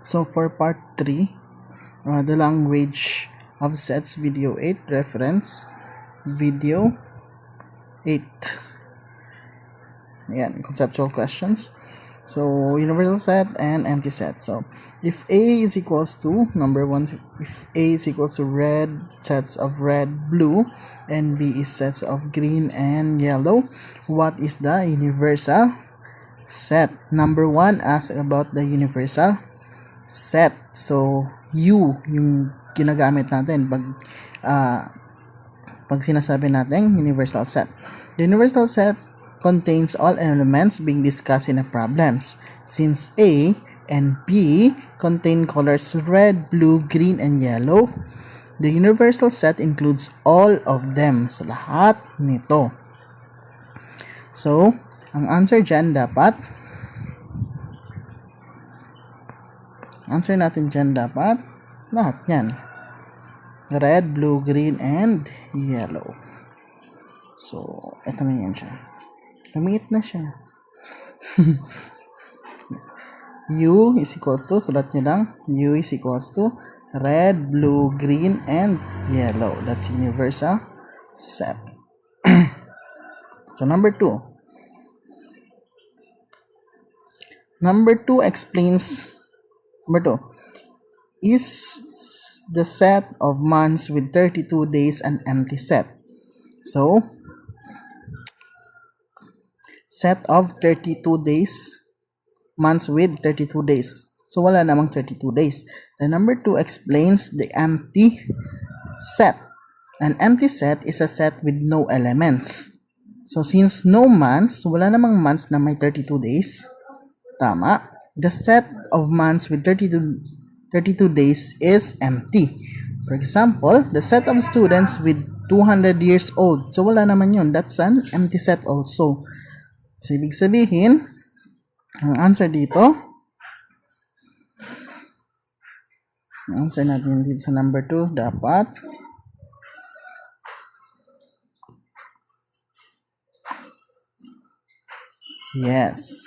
So for part 3, the language of sets, video 8, reference, video 8. Ayan, conceptual questions. So universal set and empty set. So if A is equals to, number 1, if A is equals to sets of red, blue, and B is sets of green and yellow, what is the universal set? Number 1 asks about the universal set. So U yung ginagamit natin pag sinasabi natin universal set. The universal set contains all elements being discussed in the problems. Since A and B contain colors red, blue, green, and yellow, the universal set includes all of them. So lahat nito. So ang answer dyan dapat lahat yan. Red, blue, green, and yellow. So, eto na yan siya. Lumiit na siya. U is equals to, sulat nyo lang, U is equals to red, blue, green, and yellow. That's universal set. So, number 2. Number 2 explains, number 2, is the set of months with 32 days an empty set? So, set of 32 days, months with 32 days. So, wala namang 32 days. The number 2 explains the empty set. An empty set is a set with no elements. So, since no months, wala namang months na may 32 days. Tama. The set of months with 32 days is empty. For example, the set of students with 200 years old. So, wala naman yun. That's an empty set also. So, ibig sabihin, ang answer dito, ang answer natin dito sa number 2, dapat yes.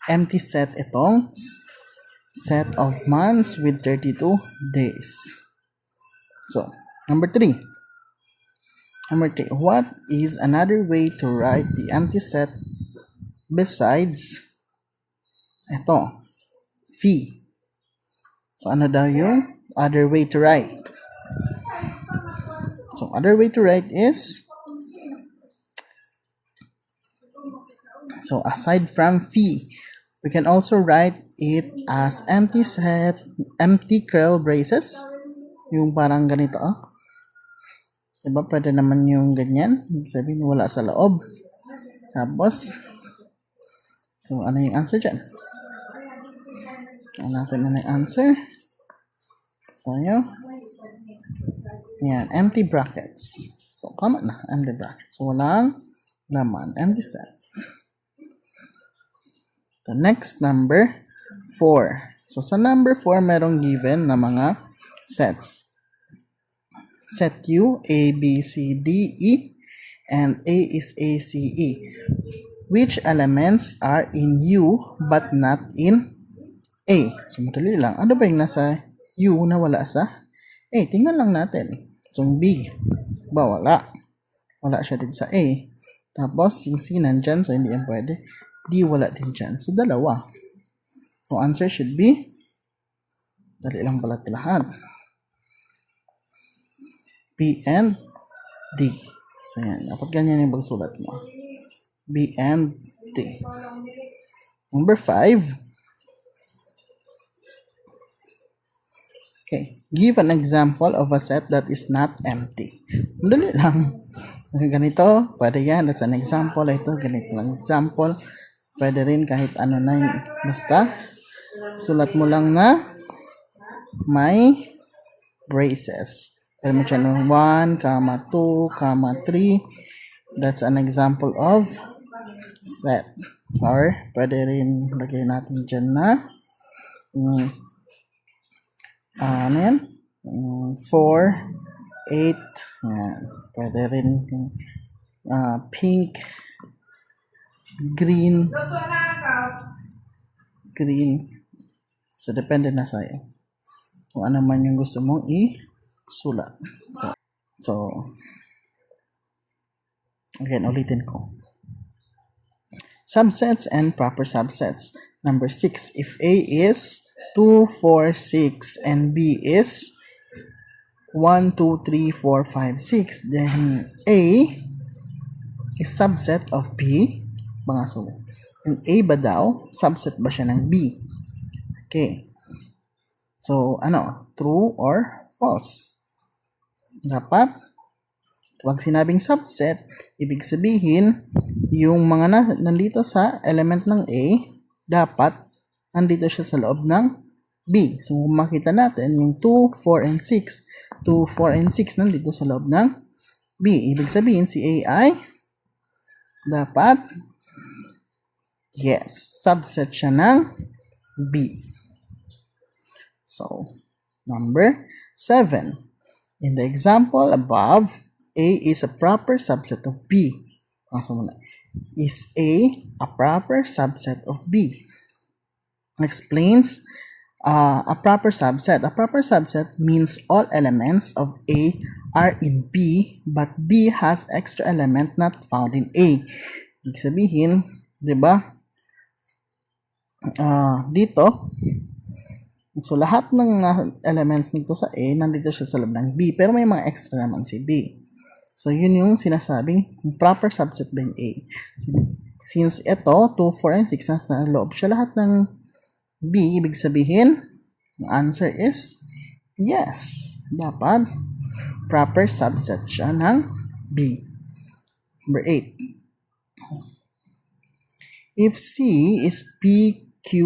Empty set itong set of months with 32 days. So, number 3. What is another way to write the empty set besides ito, phi? So, ano daw yung other way to write? So, other way to write is, so aside from phi, we can also write it as empty set, empty curl braces. Yung parang ganito, diba? Pwede naman yung ganyan. Sabihin, wala sa loob. Tapos, so ano yung answer dyan? Natin na yung answer. Tayo. Yan, empty brackets. So, tama na, empty brackets. So, walang laman, empty sets. The next, number 4. So, sa number 4, merong given na mga sets. Set U, A, B, C, D, E, and A is A, C, E. Which elements are in U but not in A? So, madali lang. Ano ba yung nasa U na wala sa A? Tingnan lang natin. So, B, ba wala? Wala siya din sa A. Tapos, yung C nandyan, so hindi yan pwede. D, wala din dyan. So, dalawa. So, answer should be, dali lang pala lahat. B and D. So, yan. Dapat ganyan yung pagsulat mo. B and D. Number 5. Okay. Give an example of a set that is not empty. Dali lang. Ganito, pwede yan. That's an example. Ito, ganito lang example. Pwede rin kahit ano na yun. Basta, sulat mo lang na may braces. Pwede mo dyan 1, 2, 3. That's an example of set. Or, pwede rin lagay natin dyan na ano yan? 4, 8. Yan. Pwede rin pink, green. So, depende na sa'yo. Kung ano man yung gusto mong isulat. So, again, ulitin ko. Subsets and proper subsets. Number 6, if A is 2, 4, 6, and B is 1, 2, 3, 4, 5, 6, then A is subset of B. Yung A ba daw, subset ba siya ng B? Okay. So, true or false? Dapat, pag sinabing subset, ibig sabihin, yung mga nandito sa element ng A, dapat nandito siya sa loob ng B. So, kung makita natin, yung 2, 4, and 6, 2, 4, and 6 nandito sa loob ng B. Ibig sabihin, si A ay dapat, yes, subset siya ng B. So, number 7. In the example above, A is a proper subset of B. Is A proper subset of B? Explains a proper subset. A proper subset means all elements of A are in B, but B has extra element not found in A. Ibig sabihin, di ba? Dito, so lahat ng elements nito sa A, nandito siya sa loob ng B, pero may mga extra naman si B. So, yun yung sinasabing proper subset ba yung A. Since ito, 2, 4, and 6, nasa loob siya lahat ng B, ibig sabihin, the answer is yes. Dapat, proper subset siya ng B. Number 8. If C is PQRS,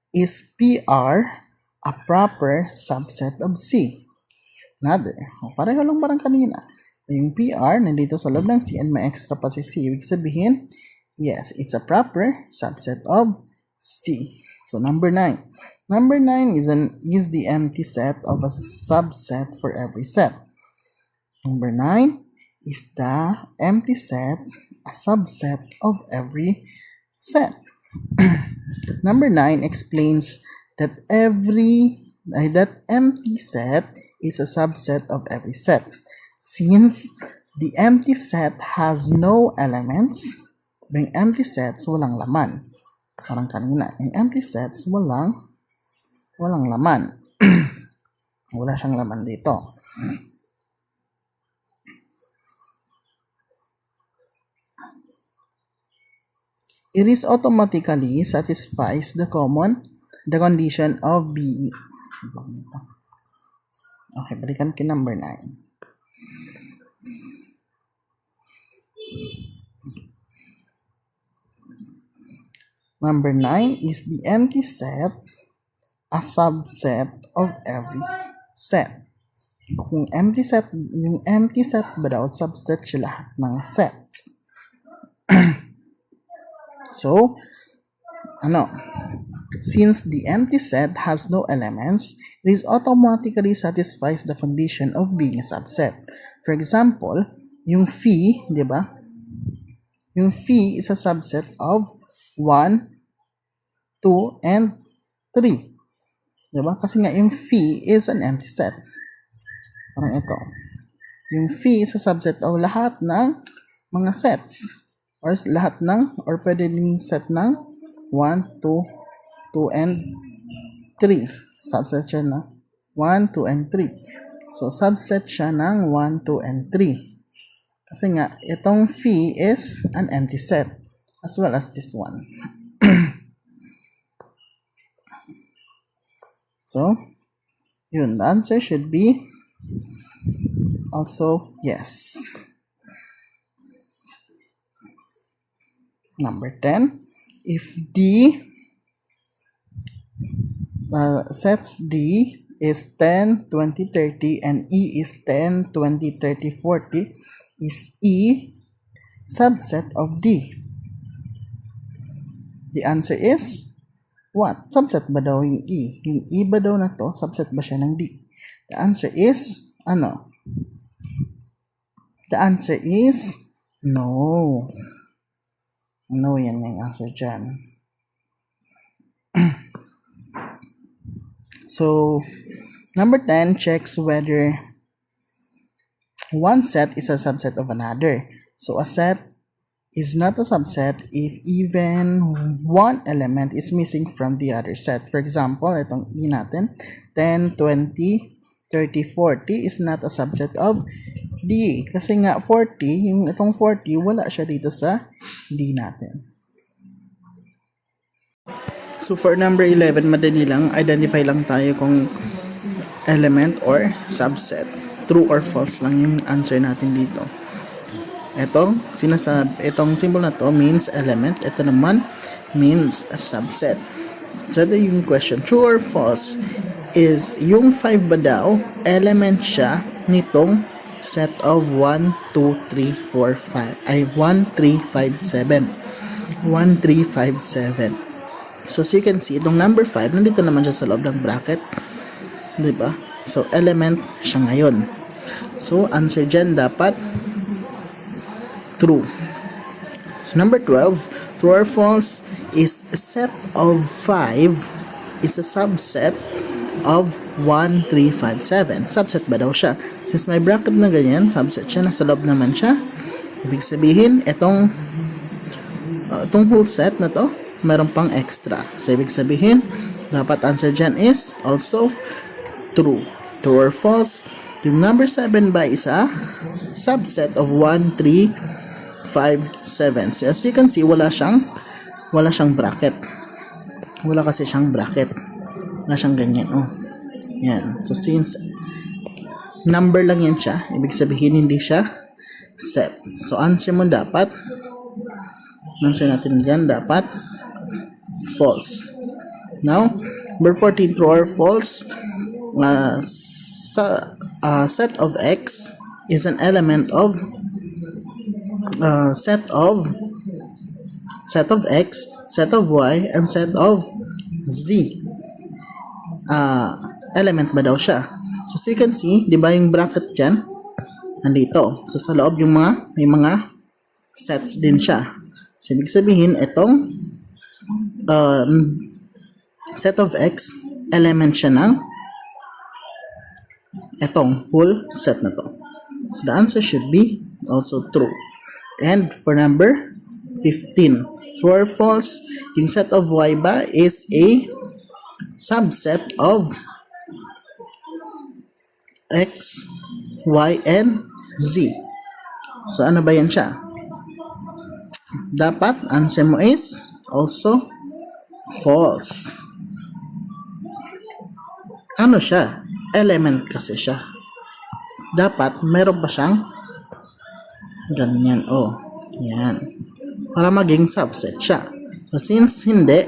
is PR a proper subset of C? Another. Pareho lang parang kanina. Yung PR, nandito sa loob ng C and may extra pa si C. Ibig sabihin, yes, it's a proper subset of C. So, number 9. Number 9 is the empty set of a subset for every set. Number 9 is the empty set, a subset of every set. Number 9 explains that that empty set is a subset of every set. Since the empty set has no elements, yung empty sets walang laman. Parang kanina, yung empty sets walang laman. Wala siyang laman dito. It is automatically satisfies the condition of B. Okay, balikan ko number 9. Number 9 is the empty set, a subset of every set. Kung empty set, yung empty set ba daw, subset siya lahat ng sets. So, since the empty set has no elements, it is automatically satisfies the condition of being a subset. For example, yung phi, di ba? Yung phi is a subset of 1, 2, and 3. Di ba? Kasi nga yung phi is an empty set. Parang ito. Yung phi is a subset of lahat ng mga sets. Or lahat ng, or pwede din set ng 1, 2, 2, and 3. Subset siya na 1, 2, and 3. So, subset siya ng 1, 2, and 3. Kasi nga, itong phi is an empty set. As well as this one. So, yun. The answer should be also yes. Number 10, if D sets D is 10, 20, 30, and E is 10, 20, 30, 40, is E subset of D? The answer is what? Subset ba daw yung E? Yung E ba daw na to, subset ba siya ng D? The answer is, The answer is no. No, yan yung answer dyan. So, number 10 checks whether one set is a subset of another. So, a set is not a subset if even one element is missing from the other set. For example, itong E natin, 10, 20, 30, 40 is not a subset of D. Kasi nga 40, yung itong 40, wala siya dito sa D natin. So for number 11, madali lang, identify lang tayo kung element or subset. True or false lang yung answer natin dito. Itong symbol na to means element. Ito naman means a subset. So ito yung question. True or false? Is yung 5 ba daw element siya nitong set of 1, 2, 3, 4, 5. Ay, 1, 3, 5, 7. 1, 3, 5, 7. So you can see, itong number 5, nandito naman siya sa loob ng bracket. Diba? So, element siya ngayon. So, answer dyan dapat true. So, number 12, true or false is a set of 5 is a subset of 1, 3, 5, 7. Subset ba daw siya? Since may bracket na ganyan, subset siya, nasa loob naman siya. Ibig sabihin, itong whole set na to, meron pang extra. So, ibig sabihin, dapat answer dyan is also true. True or false? Yung number 7 ba is a subset of 1, 3, 5, 7. So, as you can see, wala siyang bracket. Wala kasi siyang bracket. Wala siyang ganyan. Oh. Yan. So, since number lang yan siya, ibig sabihin hindi siya set. So, answer mo dapat, answer natin dyan, dapat false. Now, number 14, true or false? Set of X is an element of set of X, set of Y, and set of Z. Element ba daw siya? So you can see, di ba yung bracket dyan? Nandito. So sa loob yung may mga sets din siya. So ibig sabihin, itong set of X, element siya ng itong whole set na to. So the answer should be also true. And for number 15, true or false, yung set of Y ba is a subset of X, Y, and Z. So ano ba yan siya? Dapat answer mo is also false. Ano siya? Element kasi siya. Dapat meron pa siyang ganyan. Oh, yan. Para maging subset siya. So, since hindi,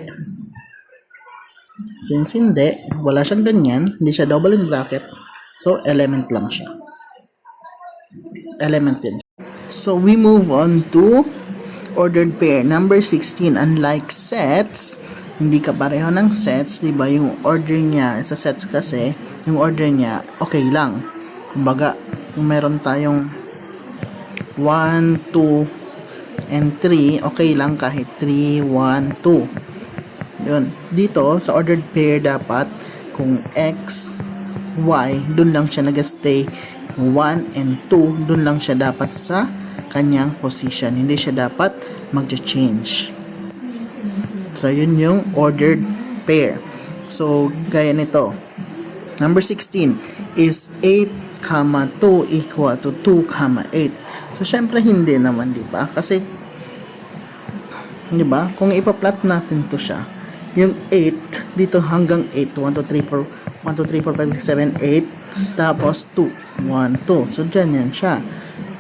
wala siyang ganyan, hindi siya double in bracket, so, element lang siya. Element din. So, we move on to ordered pair. Number 16, unlike sets, hindi ka pareho ng sets, di ba? Yung order niya, sa sets kasi, yung order niya, okay lang. Kumbaga, kung meron tayong 1, 2, and 3, okay lang kahit 3, 1, 2. Yun. Dito, sa ordered pair, dapat, kung X, Y, dun lang siya nag-stay. 1 and 2, dun lang siya dapat sa kanyang position. Hindi siya dapat mag-change. So, yun yung ordered pair. So, gaya nito. Number 16 is 8, 2 equal to 2, 8. So, syempre hindi naman, di ba? Kasi, di ba? Kung ipa-plot natin to siya, yung 8, dito hanggang 8, 1, 2, 3, 4, 1, 2, 3, 4, 5, 6, 7, 8, tapos 2, 1, 2. So, dyan yan siya.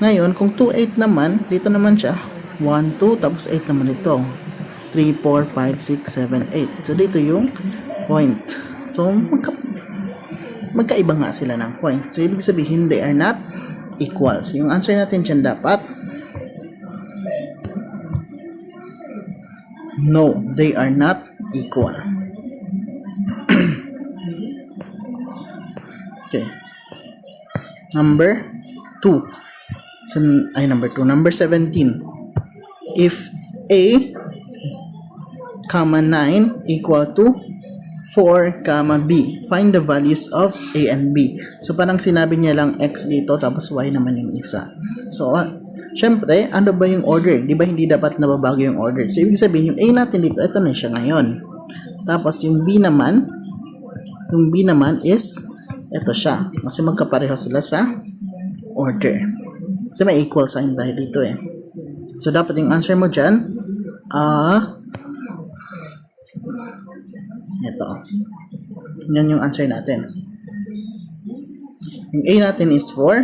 Ngayon, kung 2, 8 naman, dito naman siya, 1, 2, tapos 8 naman dito. 3, 4, 5, 6, 7, 8. So, dito yung point. So, magkaiba nga sila ng point. So, ibig sabihin, they are not equal. So, yung answer natin dyan dapat, no, they are not equal. Okay. Number 2. Number 2. Number 17. If A, 9 equal to 4, B. Find the values of A and B. So, parang sinabi niya lang X dito, tapos Y naman yung isa. So, syempre, ano ba yung order? Di ba hindi dapat nababago yung order? So, ibig sabihin, yung A natin dito, ito na siya ngayon. Tapos, yung B naman is, ito siya. Kasi magkapareho sila sa order. Kasi may equal sign tayo dito eh. So, dapat yung answer mo dyan, ito. Yan yung answer natin. Yung A natin is 4.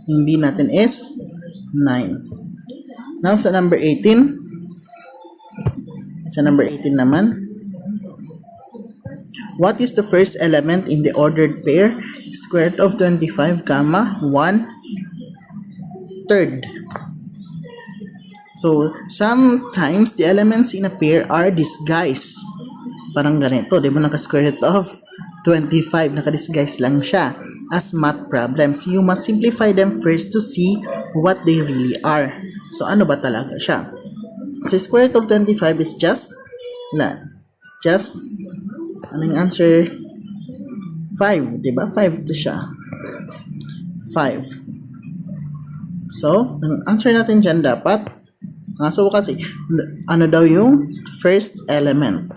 Yung B natin is 9. Now, sa number 18. Sa number 18 naman. What is the first element in the ordered pair? Square root of 25, 1/3. So, sometimes the elements in a pair are disguised. Parang ganito, di ba? Naka-square root of 25, naka-disguise lang siya as math problems. You must simplify them first to see what they really are. So, ano ba talaga siya? So, square root of 25 is just, anong answer? 5, di ba? 5 to siya. 5. So, ang answer natin dyan dapat, so kasi, ano daw yung first element?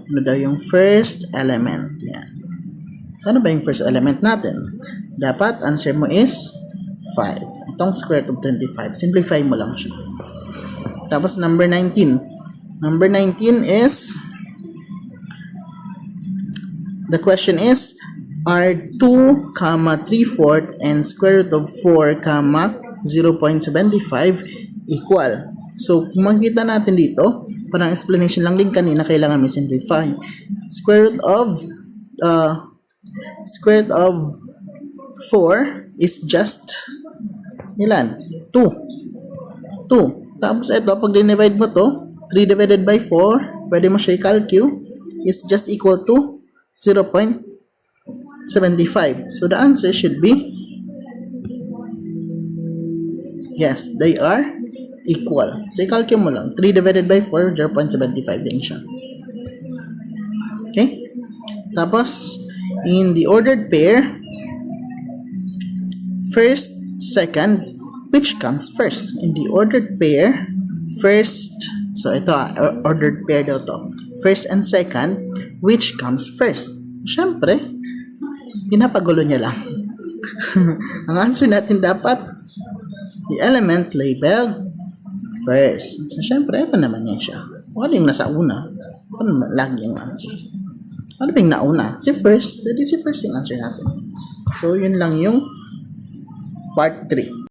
Ano daw yung first element? Yan. So, ano ba yung first element natin? Dapat, answer mo is 5. Itong square root of 25. Simplify mo lang siya. Tapos, number 19. Number 19 is, the question is, are 2, 3/4 and square root of 4, 0.75 equal? So, kung makikita natin dito, parang explanation lang din kanina, kailangan may simplify. Square root of 4 is just ilan? 2. Tapos ito, pag dinivide mo to, 3 divided by 4, pwede mo siya i-calculate, is just equal to 0.75. So, the answer should be, yes, they are equal. So, i-calculate mo lang. 3 divided by 4, 0.75 din siya. Okay? Tapos, in the ordered pair, first, second, which comes first? In the ordered pair, first, so ito ordered pair daw to. First and second, which comes first? Siyempre, pinapagulo niya lang. Ang answer natin dapat, the element labeled first. So, syempre, ito naman yan siya. Ano yung nasa una? Ano lagi yung answer? Ano ba yung nauna? Si first. Hindi si first yung answer natin. So, yun lang yung part 3.